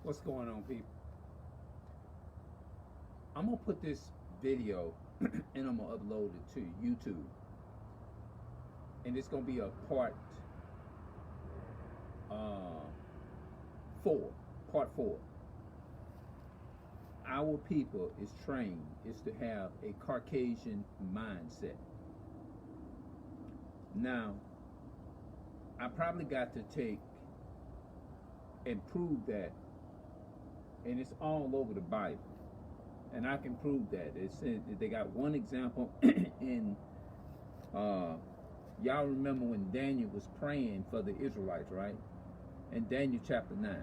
What's going on, people? I'm gonna put this video and I'm gonna upload it to YouTube, and it's gonna be a uh, four, part four. Our people is trained is to have a Caucasian mindset. Now, I probably got to take and prove that, and it's all over the Bible, and I can prove that. They got one example in y'all remember when Daniel was praying for the Israelites, right? In Daniel chapter 9.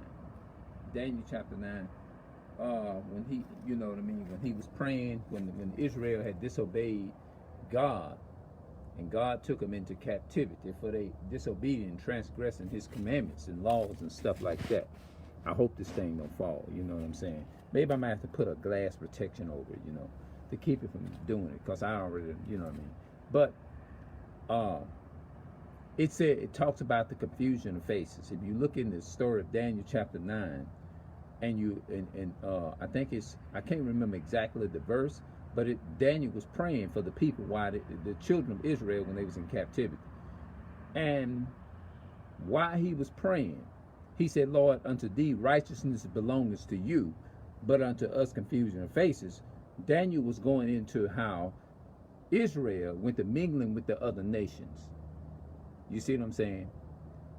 Daniel chapter 9. When he, you know what I mean, when he was praying, when Israel had disobeyed God, and God took them into captivity for their disobedience, transgressing his commandments and laws and stuff like that. I hope this thing don't fall, you know what I'm saying? Maybe I might have to put a glass protection over it, you know, to keep it from doing it, because I already, you know what I mean? But it talks about the confusion of faces. If you look in the story of Daniel chapter 9, and I think I can't remember exactly the verse, but Daniel was praying for the people, why the children of Israel, when they was in captivity. And while he was praying, he said, Lord, unto thee righteousness belongeth to you, but unto us confusion of faces. Daniel was going into how Israel went to mingling with the other nations. You see what I'm saying?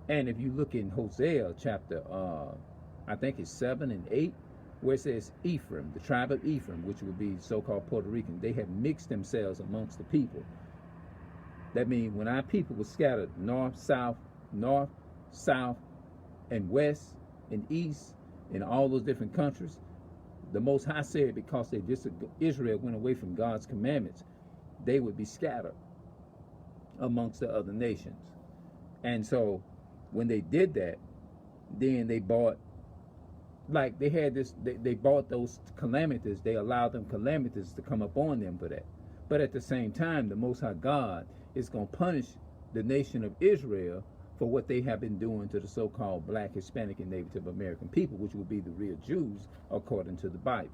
And if you look in Hosea chapter, I think it's 7 and 8, where it says Ephraim, the tribe of Ephraim, which would be so-called Puerto Rican, they have mixed themselves amongst the people. That means when our people were scattered north, south, and west, and east, in all those different countries, the Most High said because Israel went away from God's commandments, they would be scattered amongst the other nations. And so when they did that, then they bought, like they had this, they bought those calamities, they allowed them calamities to come upon them for that. But at the same time, the Most High God is going to punish the nation of Israel for what they have been doing to the so-called Black, Hispanic, and Native American people, which will be the real Jews according to the Bible.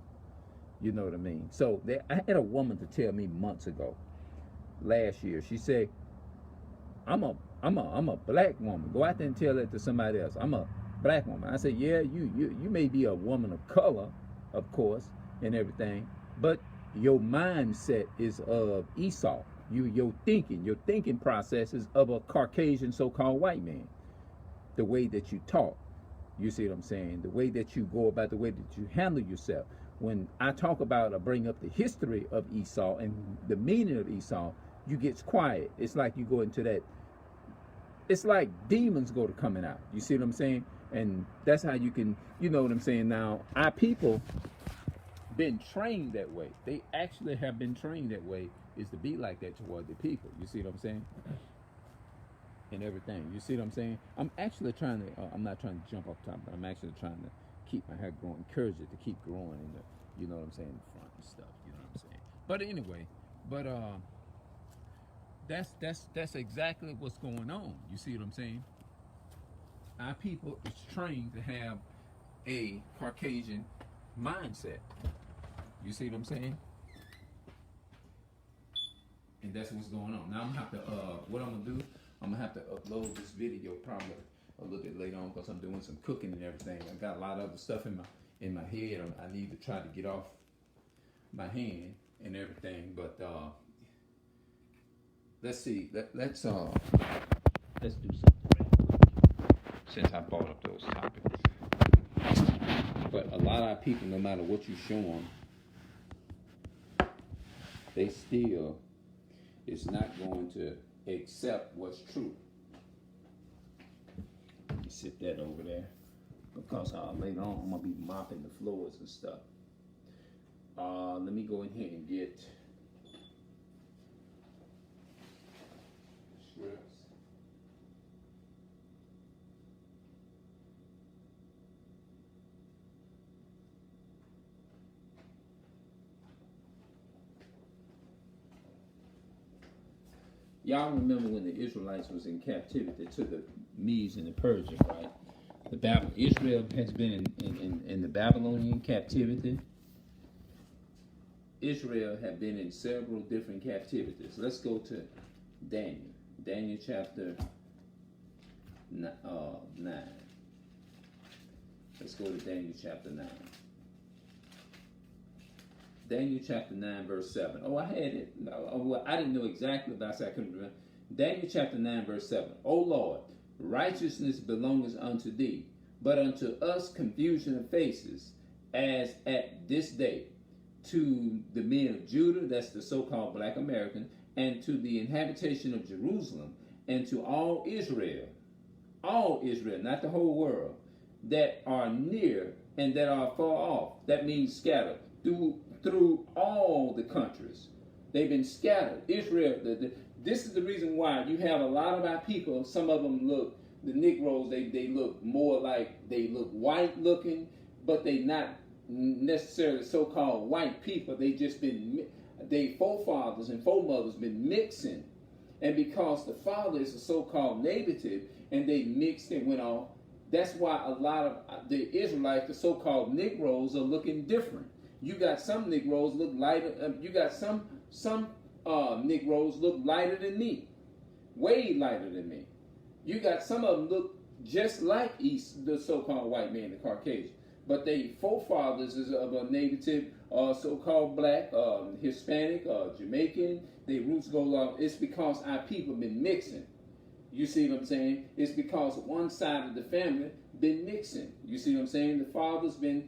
You know what I mean? So I had a woman to tell me months ago, last year. She said, I'm a black woman. Go out there and tell that to somebody else. I'm a black woman. I said, yeah, you may be a woman of color, of course, and everything, but your mindset is of Esau. Your thinking process is of a Caucasian so-called white man. The way that you talk, you see what I'm saying? The way that you go about, the way that you handle yourself. When I talk about or bring up the history of Esau and the meaning of Esau, you get quiet. It's like you go into that. It's like demons go to coming out. You see what I'm saying? And that's how you can, you know what I'm saying? Now, our people been trained that way. They actually have been trained that way, is to be like that toward the people. You see what I'm saying? And everything. You see what I'm saying? I'm actually trying to, I'm not trying to jump off top, but I'm actually trying to keep my hair growing, encourage it to keep growing in the, you know what I'm saying, in the front and stuff. You know what I'm saying? But anyway, that's exactly what's going on. You see what I'm saying? Our people is trained to have a Caucasian mindset. You see what I'm saying? And that's what's going on. Now I'm gonna have to, what I'm gonna do, I'm gonna have to upload this video probably a little bit later on, because I'm doing some cooking and everything. I got a lot of other stuff in my head. I need to try to get off my hand and everything. But let's see. Let's do something real quick, since I brought up those topics. But a lot of our people, no matter what you show them, they still is not going to accept what's true. Let me sit that over there, because later on I'm gonna be mopping the floors and stuff. Let me go in here and get strips. Y'all remember when the Israelites was in captivity to the Medes and the Persians, right? Israel has been in the Babylonian captivity. Israel have been in several different captivities. Let's go to Daniel. Daniel chapter 9. Let's go to Daniel chapter 9. Daniel chapter 9, verse 7. Oh, I had it. Well, I didn't know exactly, but I said I couldn't remember. Daniel chapter 9, verse 7. O Lord, righteousness belongeth unto thee, but unto us confusion of faces, as at this day, to the men of Judah, that's the so-called black American, and to the inhabitation of Jerusalem, and to all Israel, not the whole world, that are near and that are far off. That means scattered through all the countries. They've been scattered. Israel, this is the reason why you have a lot of our people. Some of them look, the Negroes, they look more like, they look white looking, but they not necessarily so-called white people. They just been, they forefathers and foremothers been mixing. And because the father is a so-called native, and they mixed and went off, that's why a lot of the Israelites, the so-called Negroes, are looking different. You got some Negroes look lighter. You got some Negroes look lighter than me, way lighter than me. You got some of them look just like the so-called white man, the Caucasian, but they forefathers is of a native, so-called black, Hispanic, Jamaican. Their roots go long. It's because our people been mixing. You see what I'm saying? It's because one side of the family been mixing. You see what I'm saying? The father's been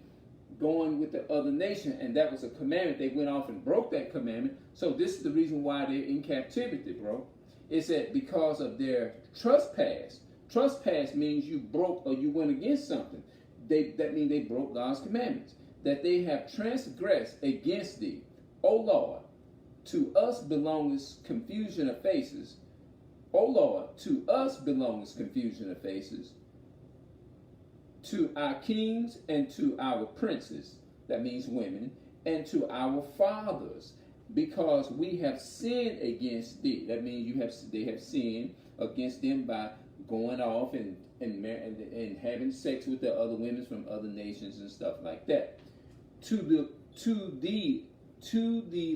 going with the other nation, and that was a commandment. They went off and broke that commandment. So this is the reason why they're in captivity, bro. It's that because of their trespass. Trespass means you broke or you went against something. That means they broke God's commandments. That they have transgressed against thee. O Lord, to us belongeth confusion of faces. O Lord, to us belongs confusion of faces, to our kings and to our princes, that means women, and to our fathers, because we have sinned against thee. That means they have sinned against them by going off and having sex with the other women from other nations and stuff like that. To thee,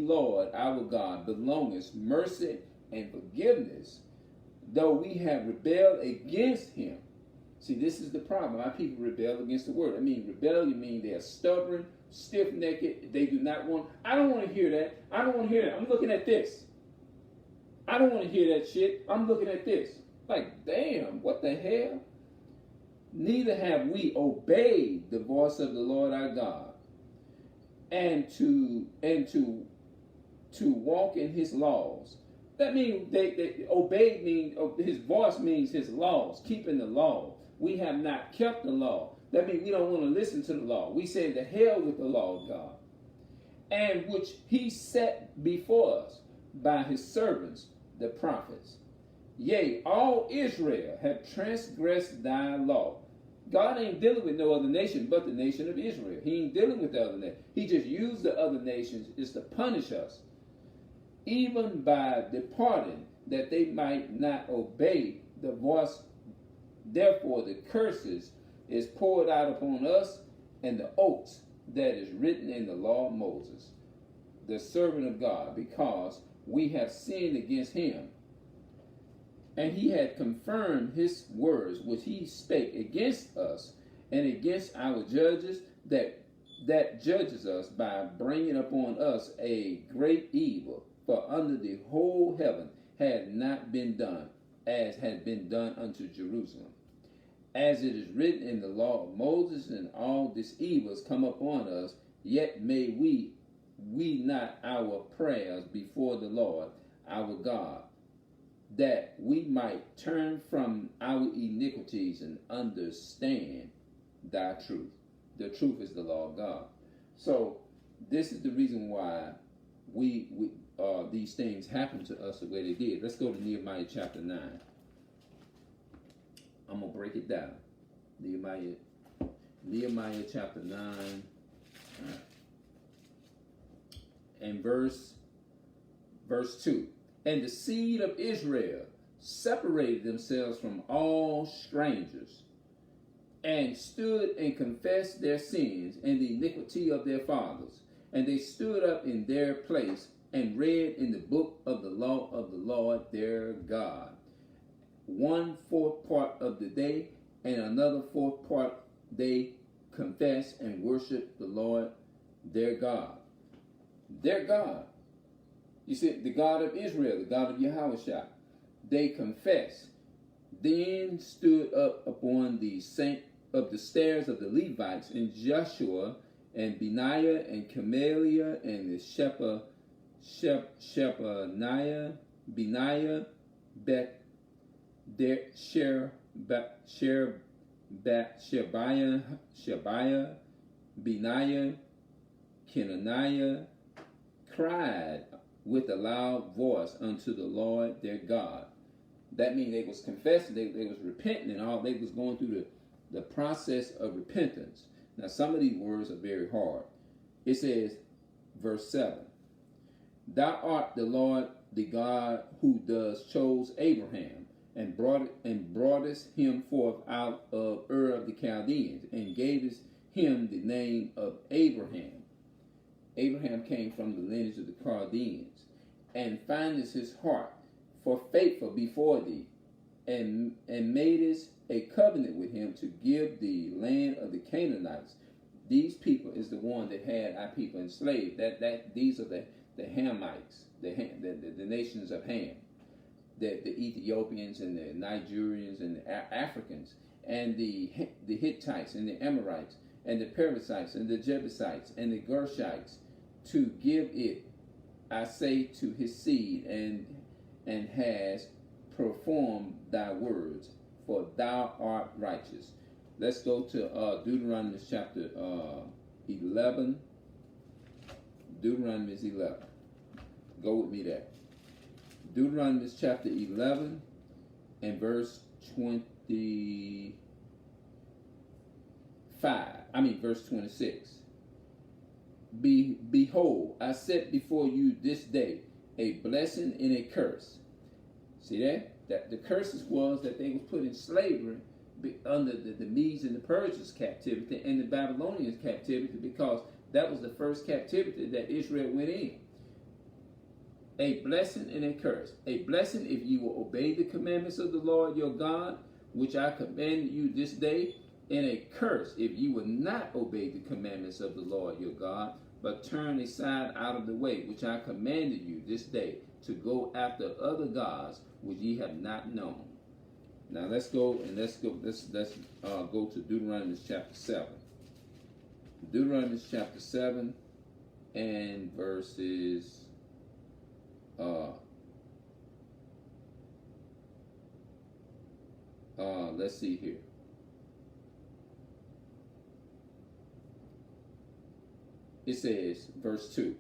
Lord, our God, belongeth mercy and forgiveness, though we have rebelled against him. See, this is the problem. Our people rebel against the word. I mean, rebellion means they are stubborn, stiff-necked. They do not want. I don't want to hear that. I don't want to hear that. I'm looking at this. I don't want to hear that shit. I'm looking at this. Like, damn, what the hell? Neither have we obeyed the voice of the Lord our God, and to walk in his laws. That means they obeyed means his voice means his laws, keeping the law. We have not kept the law. That means we don't want to listen to the law. We say the hell with the law of God, and which he set before us by his servants, the prophets. Yea, all Israel have transgressed thy law. God ain't dealing with no other nation but the nation of Israel. He ain't dealing with the other nation. He just used the other nations is to punish us, even by departing, that they might not obey the voice. Therefore the curses is poured out upon us, and the oaths that is written in the law of Moses, the servant of God, because we have sinned against him. And he had confirmed his words which he spake against us and against our judges, that judges us, by bringing upon us a great evil. For under the whole heaven had not been done as had been done unto Jerusalem. As it is written in the law of Moses, and all this evil has come upon us, yet may we not our prayers before the Lord our God, that we might turn from our iniquities and understand thy truth. The truth is the law of God. So this is the reason why these things happen to us the way they did. Let's go to Nehemiah chapter 9. I'm going to break it down. Nehemiah chapter 9 and verse 2. And the seed of Israel separated themselves from all strangers and stood and confessed their sins and the iniquity of their fathers. And they stood up in their place and read in the book of the law of the Lord their God. 1/4 part of the day, and another 4th part they confess and worship the Lord their God. Their God. You see, the God of Israel, the God of Yahushua. They confess. Then stood up upon the stairs of the Levites, and Joshua and Benaiah and Cameliah and the Shebaniah, Benaiah, Shebiah, Benaiah, Kenaniah, cried with a loud voice unto the Lord their God. That means they was confessing, they was repenting, and all they was going through the process of repentance. Now, some of these words are very hard. It says, verse 7, Thou art the Lord, the God who chose Abraham, and broughtest him forth out of Ur of the Chaldeans, and gavest him the name of Abraham. Abraham came from the lineage of the Chaldeans, and findest his heart for faithful before thee, and madest a covenant with him to give the land of the Canaanites. These people is the one that had our people enslaved. These are the Hamites, the nations of Ham, the Ethiopians and the Nigerians and the Africans, and the Hittites and the Amorites and the Perizzites and the Jebusites and the Gershites, to give it, I say, to his seed, and has performed thy words, for thou art righteous. Let's go to Deuteronomy chapter 11. Deuteronomy 11. Go with me there. Deuteronomy chapter 11 and verse 26. Behold, I set before you this day a blessing and a curse. See that? That the curses was that they was put in slavery under the Medes and the Persians captivity and the Babylonians captivity, because that was the first captivity that Israel went in. A blessing and a curse. A blessing if you will obey the commandments of the Lord your God, which I command you this day, and a curse if you will not obey the commandments of the Lord your God, but turn aside out of the way which I commanded you this day, to go after other gods which ye have not known. Now let's go to Deuteronomy chapter 7. Deuteronomy chapter 7 and verses let's see here. It says, verse 2.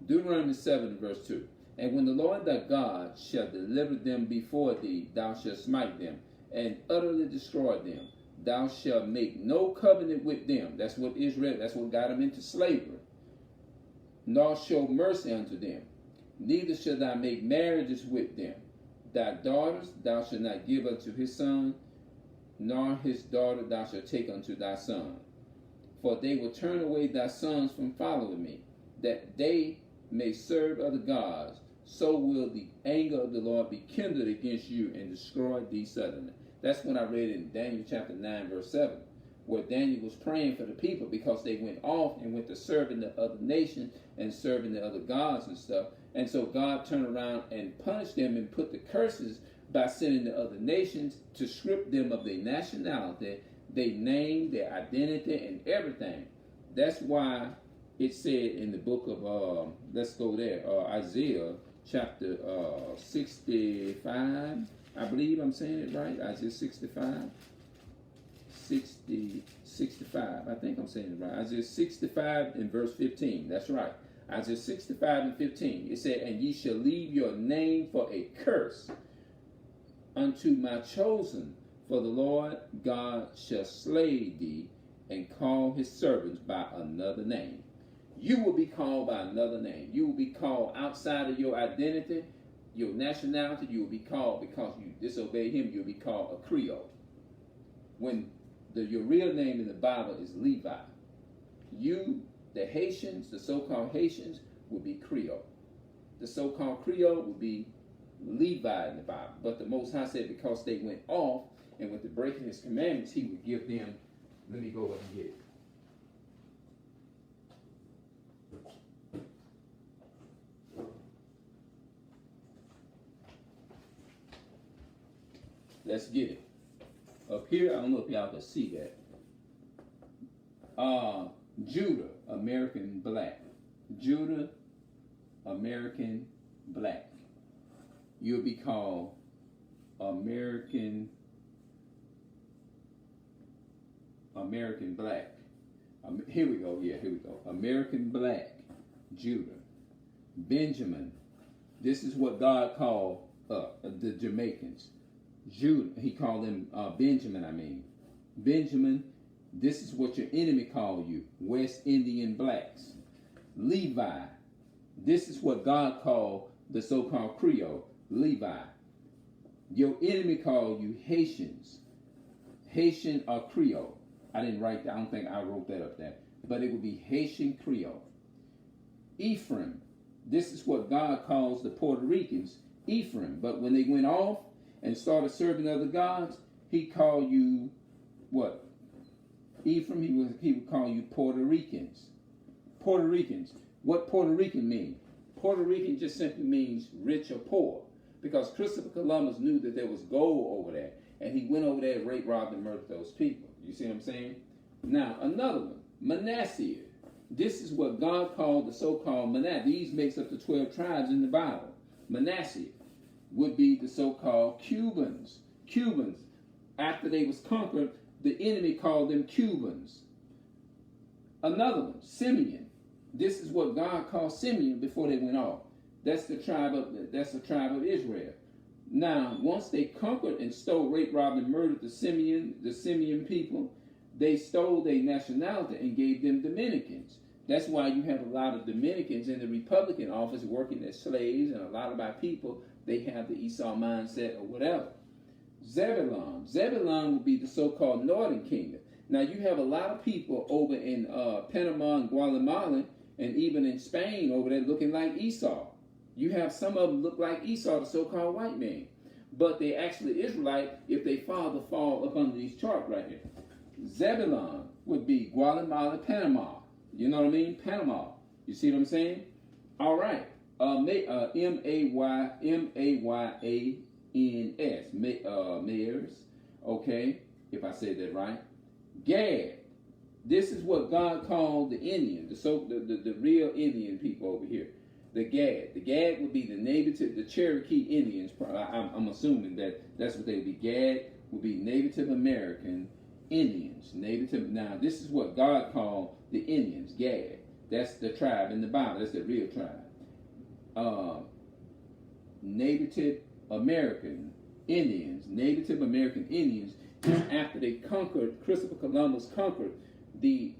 Deuteronomy 7, verse 2. And when the Lord thy God shall deliver them before thee, thou shalt smite them, and utterly destroy them. Thou shalt make no covenant with them. That's what Israel, that's what got them into slavery. Nor show mercy unto them. Neither shalt thou make marriages with them. Thy daughters thou shalt not give unto his son, nor his daughter thou shalt take unto thy son. For they will turn away thy sons from following me, that they may serve other gods. So will the anger of the Lord be kindled against you, and destroy thee suddenly. That's when I read in Daniel chapter 9, verse 7, where Daniel was praying for the people because they went off and went to serving the other nations and serving the other gods and stuff. And so God turned around and punished them and put the curses by sending the other nations to strip them of their nationality, their name, their identity, and everything. That's why it said in the book of, let's go there, Isaiah chapter 65. I believe I'm saying it right. Isaiah 65. 65. I think I'm saying it right. Isaiah 65 and verse 15. That's right. Isaiah 65 and 15. It said, and ye shall leave your name for a curse unto my chosen, for the Lord God shall slay thee, and call his servants by another name. You will be called by another name. You will be called outside of your identity, your nationality. You will be called, because you disobey him, you will be called a Creole. When your real name in the Bible is Levi. You, the Haitians, the so-called Haitians, would be Creole. The so-called Creole would be Levi in the Bible. But the Most High said because they went off and with the breaking his commandments, he would give them, let me go up and get it. Let's get it. Up here, I don't know if y'all can see that. Judah, American black. Judah, American black. You'll be called American black. Here we go. Yeah, here we go. American black. Judah. Benjamin. This is what God called the Jamaicans. Judah, he called them Benjamin, Benjamin, this is what your enemy called you, West Indian blacks. Levi, this is what God called the so-called Creole, Levi. Your enemy called you Haitians, Haitian or Creole. I didn't write that, I don't think I wrote that up there, but it would be Haitian Creole. Ephraim, this is what God calls the Puerto Ricans, Ephraim, but when they went off and started serving other gods, he called you what? Ephraim, he would call you Puerto Ricans. Puerto Ricans. What Puerto Rican mean? Puerto Rican just simply means rich or poor. Because Christopher Columbus knew that there was gold over there. And he went over there and raped, robbed, and murdered those people. You see what I'm saying? Now, another one. Manasseh. This is what God called the so-called Manasseh. These makes up the 12 tribes in the Bible. Manasseh would be the so-called Cubans. Cubans, after they was conquered, the enemy called them Cubans. Another one, Simeon. This is what God called Simeon before they went off. That's the tribe of Israel. Now, once they conquered and stole, raped, robbed, and murdered the Simeon people, they stole their nationality and gave them Dominicans. That's why you have a lot of Dominicans in the Republican office working as slaves, and a lot of our people, they have the Esau mindset or whatever. Zebulon. Zebulon would be the so-called Northern Kingdom. Now, you have a lot of people over in Panama and Guatemala, and even in Spain over there looking like Esau. You have some of them look like Esau, the so-called white man. But they actually Israelite if they fall up under these charts right here. Zebulon would be Guatemala, Panama. You know what I mean? Panama. You see what I'm saying? All right. M-A-Y-A-N-S. Mayors. Okay. If I said that right. Gad. This is what God called the Indians, the real Indian people over here. The Gad. The Gad would be the Cherokee Indians. I'm assuming that's what they would be. Gad would be Native American Indians. Now, this is what God called the Indians, Gad. That's the tribe in the Bible. That's the real tribe. Native American Indians. Native American Indians, after they conquered, Christopher Columbus conquered the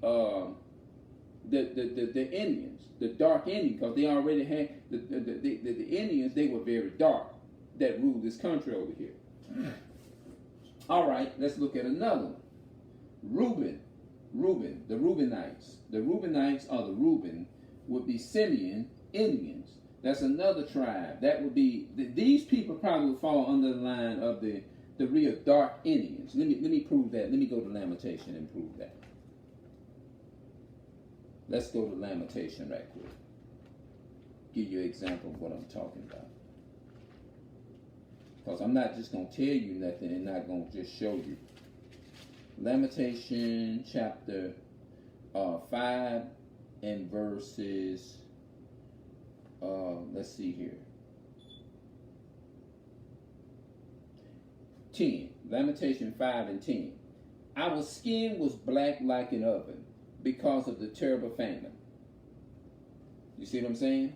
Indians, the dark Indians, because they already had the Indians. They were very dark that ruled this country over here. All right, let's look at another one. Reuben, the Reubenites. The Reubenites or the Reuben would be Simeon Indians. That's another tribe. That would be these people probably would fall under the line of the real dark Indians. Let me prove that. Let me go to Lamentation and prove that. Let's go to Lamentation right quick. Give you an example of what I'm talking about. Because I'm not just going to tell you nothing and not going to just show you. Lamentation chapter 5 and verses, let's see here. 10. Lamentation 5 and 10. Our skin was black like an oven because of the terrible famine. You see what I'm saying?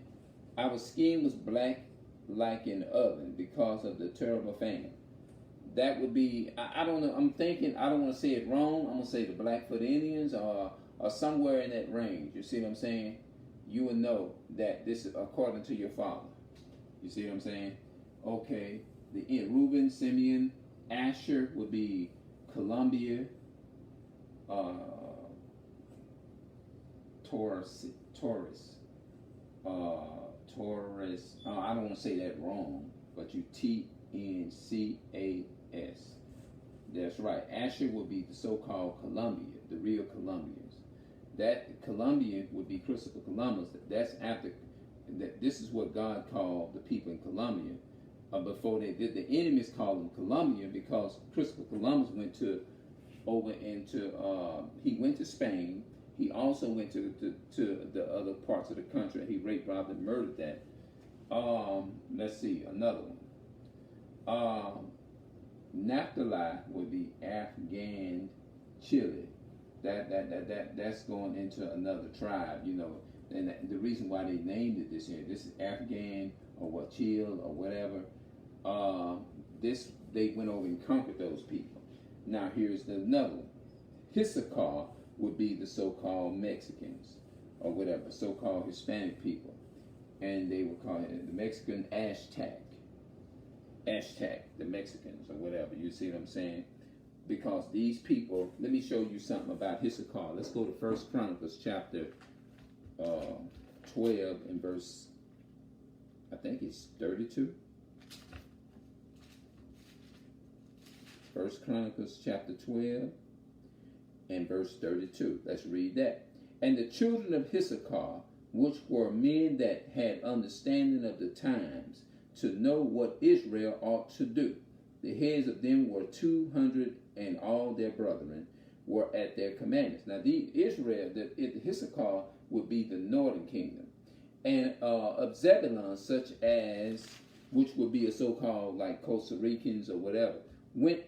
Our skin was black like an oven because of the terrible famine. That would be, I don't know, I'm thinking, I don't want to say it wrong. I'm going to say the Blackfoot Indians or somewhere in that range. You see what I'm saying? You will know that this is according to your father. You see what I'm saying? Okay. The Reuben, Simeon, Asher would be Columbia, Taurus, Taurus, Taurus. I don't want to say that wrong, but you TNCAS. That's right. Asher would be the so-called Columbia, the real Colombians. That Colombian would be Christopher Columbus. That's after. This is what God called the people in Colombia. Before they did, the enemies called them Colombian because Christopher Columbus went to he went to Spain. He also went to the other parts of the country. He raped, robbed, and murdered that. Let's see, another one. Naphtali would be Afghan Chile. That's going into another tribe, you know. And the reason why they named it this here, this is Afghan or what, Chile or whatever. They went over and conquered those people. Now here's another one. Issachar would be the so-called Mexicans or whatever, so-called Hispanic people, and they would call it the Mexican Aztec, the Mexicans or whatever. You see what I'm saying? Because these people. Let me show you something about Issachar. Let's go to 1 Chronicles chapter 12 and verse, I think it's 32. 1 Chronicles chapter 12 and verse 32. Let's read that. And the children of Issachar, which were men that had understanding of the times, to know what Israel ought to do. The heads of them were 200, and all their brethren were at their commandments. Now, the Issachar would be the northern kingdom, and of Zebulun, such as, which would be a so-called like Costa Ricans or whatever, went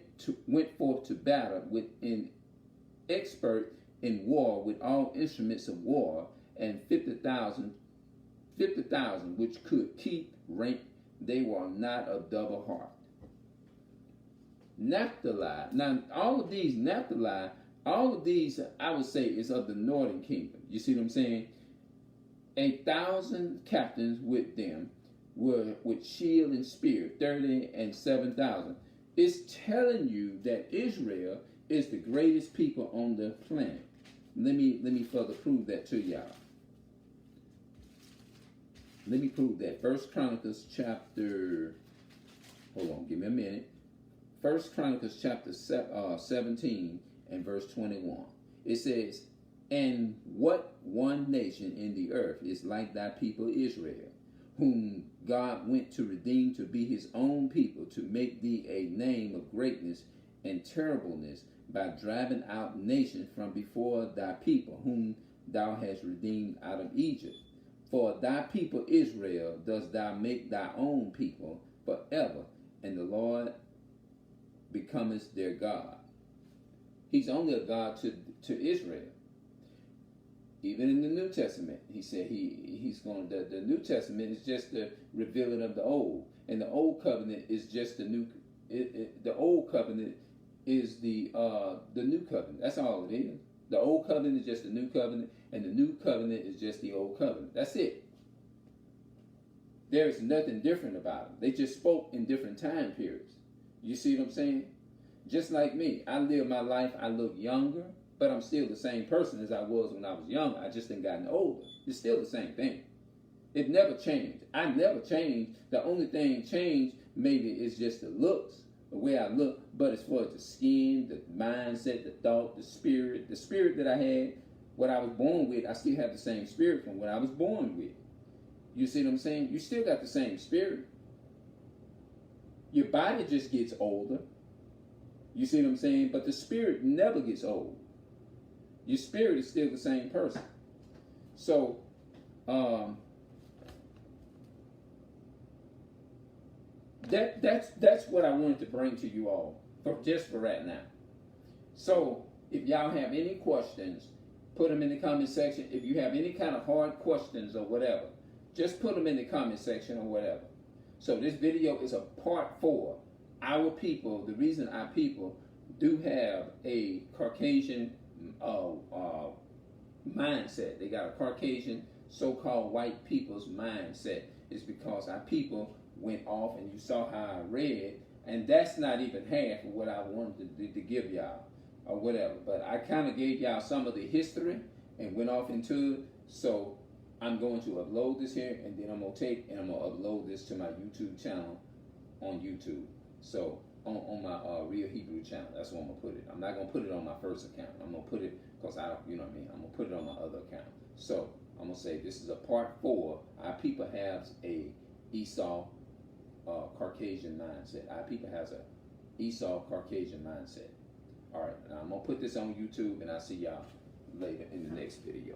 forth to battle with an expert in war with all instruments of war, and 50,000 which could keep rank. They were not of double heart. Naphtali. Now, all of these I would say is of the northern kingdom. You see what I'm saying? 1,000 captains with them were with shield and spear, 30 and 7,000. It's telling you that Israel is the greatest people on the planet. Let me further prove that to y'all. Let me prove that. 1 Chronicles chapter, hold on, give me a minute. 1 Chronicles chapter 17 and verse 21. It says, and what one nation in the earth is like thy people Israel, whom God went to redeem to be his own people, to make thee a name of greatness and terribleness, by driving out nations from before thy people, whom thou hast redeemed out of Egypt. For thy people Israel dost thou make thy own people forever, and the Lord becometh their God. He's only a God to Israel. Even in the New Testament, he said he's going to, the New Testament is just the revealing of the old, and the old covenant is just the new. The old covenant is the new covenant. That's all it is. The old covenant is just the new covenant, and the new covenant is just the old covenant. That's it. There is nothing different about them. They just spoke in different time periods. You see what I'm saying? Just like me, I live my life. I look younger, but I'm still the same person as I was when I was younger. I just ain't gotten older. It's still the same thing. It never changed. I never changed. The only thing changed maybe is just the looks, the way I look. But as far as the skin, the mindset, the thought, the spirit that I had, what I was born with, I still have the same spirit from what I was born with. You see what I'm saying? You still got the same spirit. Your body just gets older. You see what I'm saying? But the spirit never gets old. Your spirit is still the same person. So, that's what I wanted to bring to you all just for right now. So, if y'all have any questions, put them in the comment section. If you have any kind of hard questions or whatever, just put them in the comment section or whatever. So this video is a part 4. Our people, the reason our people do have a Caucasian mindset, they got a Caucasian so-called white people's mindset, is because our people went off, and you saw how I read, and that's not even half of what I wanted to give y'all. or whatever. But I kind of gave y'all some of the history and went off into it. So I'm going to upload this here, and then I'm going to take and I'm going to upload this to my YouTube channel on YouTube. So on my Real Hebrew channel, that's where I'm going to put it. I'm not going to put it on my first account. I'm going to put it, because I don't, you know what I mean? I'm going to put it on my other account. So I'm going to say this is a part 4. Our people has a Esau Caucasian mindset. Our people has a Esau Caucasian mindset. All right, now I'm going to put this on YouTube, and I'll see y'all later in the next video.